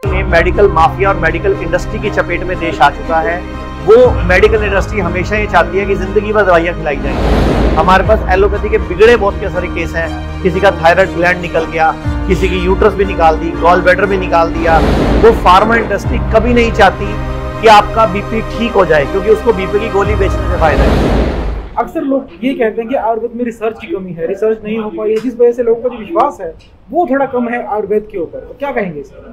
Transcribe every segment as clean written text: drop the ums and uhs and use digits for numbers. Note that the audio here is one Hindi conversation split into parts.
में मेडिकल माफिया और मेडिकल इंडस्ट्री की चपेट में देश आ चुका है। वो मेडिकल इंडस्ट्री हमेशा ये चाहती है कि जिंदगी भर दवाइयाँ खिलाई जाएं। हमारे पास एलोपैथी के बिगड़े बहुत के सारे केस हैं। किसी का थायराइड ग्लैंड निकल गया, किसी की यूट्रस भी निकाल दी, गॉल ब्लैडर भी निकाल दिया। वो फार्मा इंडस्ट्री कभी नहीं चाहती कि आपका बीपी ठीक हो जाए, क्योंकि उसको बीपी की गोली बेचने से फायदा है। अक्सर लोग ये कहते हैं कि आयुर्वेद में रिसर्च की कमी है, रिसर्च नहीं हो पाई है, जिस वजह से लोगों का जो विश्वास है वो थोड़ा कम है आयुर्वेद के ऊपर। तो क्या कहेंगे इसमें?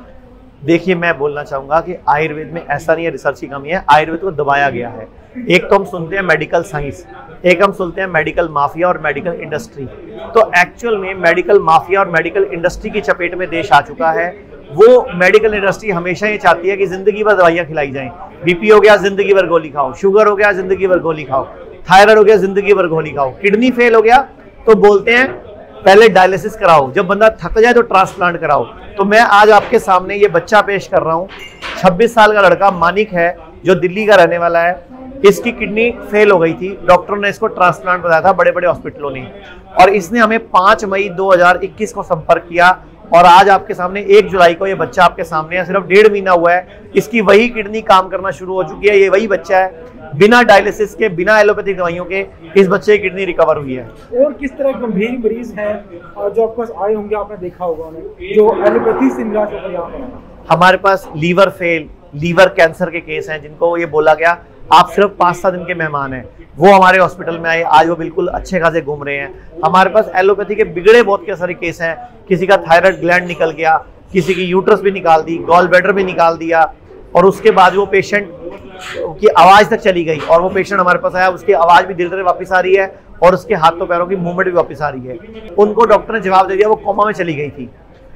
देखिए, मैं बोलना चाहूंगा कि आयुर्वेद में ऐसा नहीं है रिसर्च की कमी है, आयुर्वेद को दबाया गया है। एक तो हम सुनते हैं मेडिकल साइंस, एक हम सुनते हैं मेडिकल माफिया और मेडिकल इंडस्ट्री। तो एक्चुअल में मेडिकल माफिया और मेडिकल इंडस्ट्री की चपेट में देश आ चुका है। वो मेडिकल इंडस्ट्री हमेशा ये चाहती है कि जिंदगी भर दवाइयाँ खिलाई जाएं। बीपी हो गया, जिंदगी भर गोली खाओ। शुगर हो गया, जिंदगी भर गोली खाओ। थायराइड हो गया, जिंदगी भर गोली खाओ। किडनी फेल हो गया तो बोलते हैं पहले डायलिसिस कराओ, जब बंदा थक जाए तो ट्रांसप्लांट कराओ। तो मैं आज आपके सामने ये बच्चा पेश कर रहा हूँ। 26 साल का लड़का मानिक है, जो दिल्ली का रहने वाला है। इसकी किडनी फेल हो गई थी, डॉक्टरों ने इसको ट्रांसप्लांट बताया था, बड़े बड़े हॉस्पिटलों ने। और इसने हमें 5 मई 2021 को संपर्क किया और आज आपके सामने 1 जुलाई को ये बच्चा आपके सामने है। सिर्फ 1.5 महीना हुआ है, इसकी वही किडनी काम करना शुरू हो चुकी है। ये वही बच्चा है, बिना डायलिसिस के, बिना एलोपैथिक दवाइयों के इस बच्चे की किडनी रिकवर हुई है। और किस तरह गंभीर मरीज हैं जो आपके पास आए होंगे, आपने देखा होगा उन्हें, जो एलोपैथी से निराश होकर यहाँ पर आए? हमारे पास लीवर फेल, लीवर कैंसर के केस हैं, जिनको ये बोला गया आप सिर्फ 5-7 दिन के मेहमान हैं, वो हमारे हॉस्पिटल में आए। आज वो बिल्कुल अच्छे खासे घूम रहे हैं। हमारे पास एलोपैथी के बिगड़े बहुत के सारे केस हैं। किसी का थायराइड ग्लैंड निकल गया, किसी की यूट्रस भी निकाल दी, गॉल ब्लैडर भी निकाल दिया, और उसके बाद वो पेशेंट की आवाज तक चली गई। और वो पेशेंट हमारे पास आया, उसकी आवाज भी धीरे धीरे वापस आ रही है और उसके हाथों पैरों की मूवमेंट भी वापस आ रही है। उनको डॉक्टर ने जवाब दे दिया, वो कोमा में चली गई थी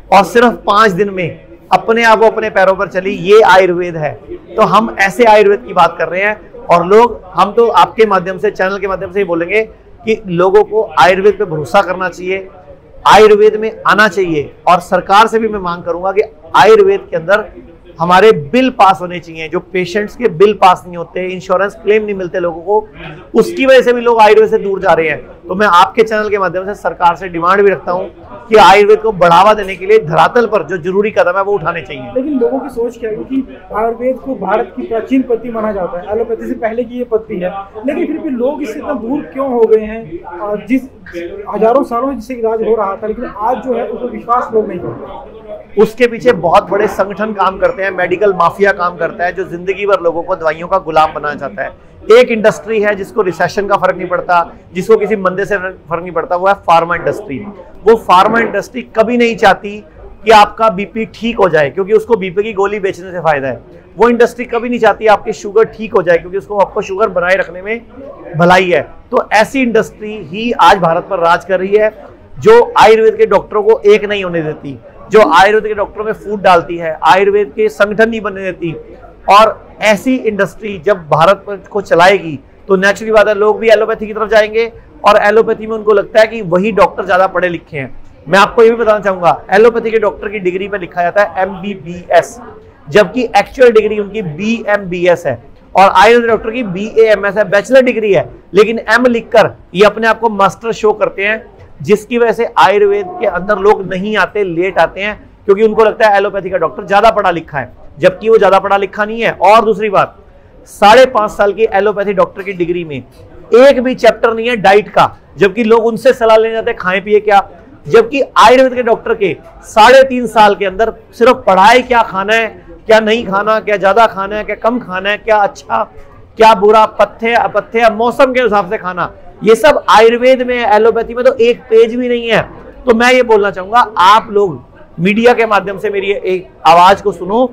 और सिर्फ 5 दिन में अपने आप वो अपने पैरों पर चली। ये आयुर्वेद है। तो हम ऐसे आयुर्वेद की बात कर रहे हैं। और लोग, हम तो आपके माध्यम से, चैनल के माध्यम से ही बोलेंगे कि लोगों को आयुर्वेद पे भरोसा करना चाहिए, आयुर्वेद में आना चाहिए। और सरकार से भी मैं मांग करूंगा कि आयुर्वेद के अंदर हमारे बिल पास होने चाहिए। जो पेशेंट्स के बिल पास नहीं होते, इंश्योरेंस क्लेम नहीं मिलते लोगों को, उसकी वजह से भी लोग आयुर्वेद से दूर जा रहे हैं। तो मैं आपके चैनल के माध्यम से सरकार से डिमांड भी रखता हूं कि आयुर्वेद को बढ़ावा देने के लिए धरातल पर जो जरूरी कदम है वो उठाने चाहिए। लेकिन लोगों की सोच क्या है कि आयुर्वेद को भारत की प्राचीन पद्धति माना जाता है, एलोपैथी से पहले की ये पद्धति है, लेकिन फिर भी लोग इससे इतना दूर क्यों हो गए हैं? और जिस हजारों सालों जिससे इलाज हो रहा था, लेकिन आज जो है उसको विश्वास लोग नहीं करते। उसके पीछे बहुत बड़े संगठन काम करते हैं, मेडिकल माफिया काम करता है, जो जिंदगी भर लोगों को दवाइयों का गुलाम बनाना चाहता है। एक इंडस्ट्री है जिसको रिसेशन का फर्क नहीं पड़ता, जिसको किसी मंदे से फर्क नहीं पड़ता, वो है फार्मा इंडस्ट्री। वो फार्मा इंडस्ट्री कभी नहीं चाहती कि आपका बीपी ठीक हो जाए, क्योंकि उसको बीपी की गोली बेचने से फायदा है। वो इंडस्ट्री कभी नहीं चाहती आपकी शुगर ठीक हो जाए, क्योंकि उसको आपको शुगर बनाए रखने में भलाई है। तो ऐसी इंडस्ट्री ही आज भारत पर राज कर रही है, जो आयुर्वेद के डॉक्टरों को एक नहीं होने देती, जो आयुर्वेद के डॉक्टरों में फूट डालती है, आयुर्वेद के संगठन नहीं बनने देती। और ऐसी इंडस्ट्री जब भारत को चलाएगी तो नेचुरली बात है, लोग भी एलोपैथी की तरफ जाएंगे। और एलोपैथी में उनको लगता है कि वही डॉक्टर ज्यादा पढ़े लिखे हैं। मैं आपको ये भी बताना चाहूंगा, एलोपैथी के डॉक्टर की डिग्री पे लिखा जाता है MBBS, जबकि एक्चुअल डिग्री उनकी BMBS है। और आयुर्वेद डॉक्टर की BAMS है, बैचलर डिग्री है, लेकिन M लिखकर ये अपने आप को मास्टर शो करते हैं, जिसकी वजह से आयुर्वेद के अंदर लोग नहीं आते, लेट आते हैं, क्योंकि उनको लगता है एलोपैथी का डॉक्टर ज्यादा पढ़ा लिखा है, जबकि वो ज्यादा पढ़ा लिखा नहीं है। और दूसरी बात, 5.5 साल की एलोपैथी डॉक्टर की डिग्री में एक भी चैप्टर नहीं है डाइट का, जबकि लोग उनसे सलाह लेने जाते हैं खाएं पिए क्या। जबकि आयुर्वेद के डॉक्टर के 3.5 साल के अंदर सिर्फ पढ़ाई, क्या खाना है, क्या नहीं खाना, क्या ज्यादा खाना है, क्या कम खाना है, क्या अच्छा क्या बुरा, पथ्य अपथ्य, मौसम के हिसाब से खाना, ये सब आयुर्वेद में है। एलोपैथी में तो एक पेज भी नहीं है। तो मैं ये बोलना चाहूंगा, आप लोग मीडिया के माध्यम से मेरी एक आवाज को सुनो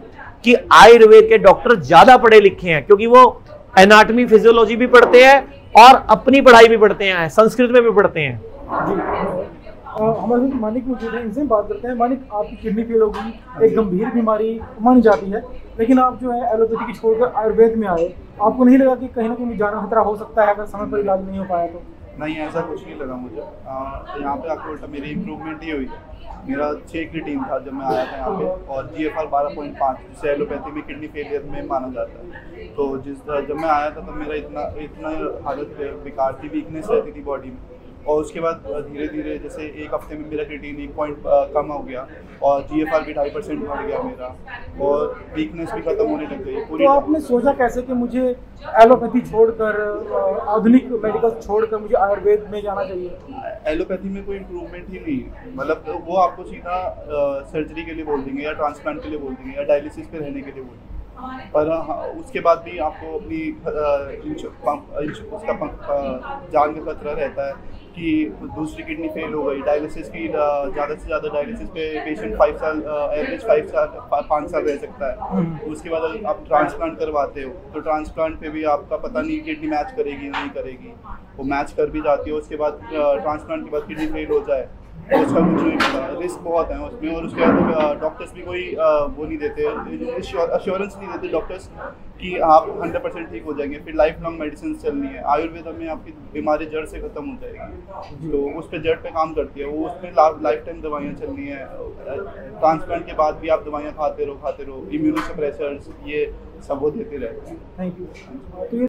कि आयुर्वेद के डॉक्टर ज्यादा पढ़े लिखे हैं, क्योंकि वो एनाटॉमी फिजियोलॉजी भी पढ़ते हैं और अपनी पढ़ाई भी पढ़ते हैं, संस्कृत में भी पढ़ते हैं। हमारे मानिक मौजूद है, इनसे बात करते हैं। मानिक, आपकी किडनी फेल होगी, एक गंभीर बीमारी मानी जाती है, लेकिन आप जो है एलोपैथी की छोड़कर आयुर्वेद में आए। आपको नहीं लगा कि कहीं ना कहीं जाना खतरा हो सकता है अगर समय पर इलाज नहीं हो पाया तो? नहीं, ऐसा कुछ नहीं लगा मुझे। यहाँ पे आकर उल्टा मेरी इम्प्रूवमेंट ही हुई। मेरा 6 क्रिएटिन था जब मैं आया था यहाँ पे, और GFR 12.5, जिसे एलोपैथी में किडनी फेलियर में माना जाता है। तो जब मैं आया था तब मेरा इतना हालत बेकार थी, वीकनेस रहती थी बॉडी में। और उसके बाद धीरे धीरे जैसे एक हफ्ते में मेरा क्रिएटिन 1 पॉइंट कम हो गया और GFR भी 2.5% बढ़ गया मेरा और वीकनेस भी खत्म होने लग गई पूरी। तो आपने सोचा कैसे कि मुझे एलोपैथी छोड़कर आधुनिक मेडिकल छोड़कर मुझे आयुर्वेद में जाना चाहिए? एलोपैथी में कोई इम्प्रूवमेंट ही नहीं है, मतलब वो आपको सीधा सर्जरी के लिए बोल देंगे या ट्रांसप्लांट के लिए बोल देंगे या डायलिसिस पे रहने के लिए बोल देंगे। पर उसके बाद भी आपको अपनी जान का खतरा रहता है कि दूसरी किडनी फेल हो गई। डायलिसिस की ज़्यादा से ज़्यादा डायलिसिस पे पेशेंट 5 साल एवरेज 5 साल रह सकता है। उसके बाद आप ट्रांसप्लांट करवाते हो तो ट्रांसप्लांट पे भी आपका पता नहीं किडनी मैच करेगी नहीं करेगी, वो मैच कर भी जाती है। उसके बाद ट्रांसप्लांट के बाद किडनी फेल हो जाए तो उसका कुछ नहीं पता, रिस्क बहुत है उसमें। और उसके बाद डॉक्टर्स भी कोई वो नहीं देते, अश्योरेंस नहीं देते डॉक्टर्स कि आप 100% ठीक हो जाएंगे। फिर लाइफ लॉन्ग मेडिसिन चलनी है। आयुर्वेद में आपकी बीमारी जड़ से खत्म हो जाएगी, तो उस पर जड़ पे काम करती है वो, उसमें लाइफ टाइम दवाइयाँ चलनी है। ट्रांसप्लांट के बाद भी आप दवाइयाँ खाते रहो। इम्यूनो सप्रेसर्स ये सब वो देते रहते हैं। Thank you.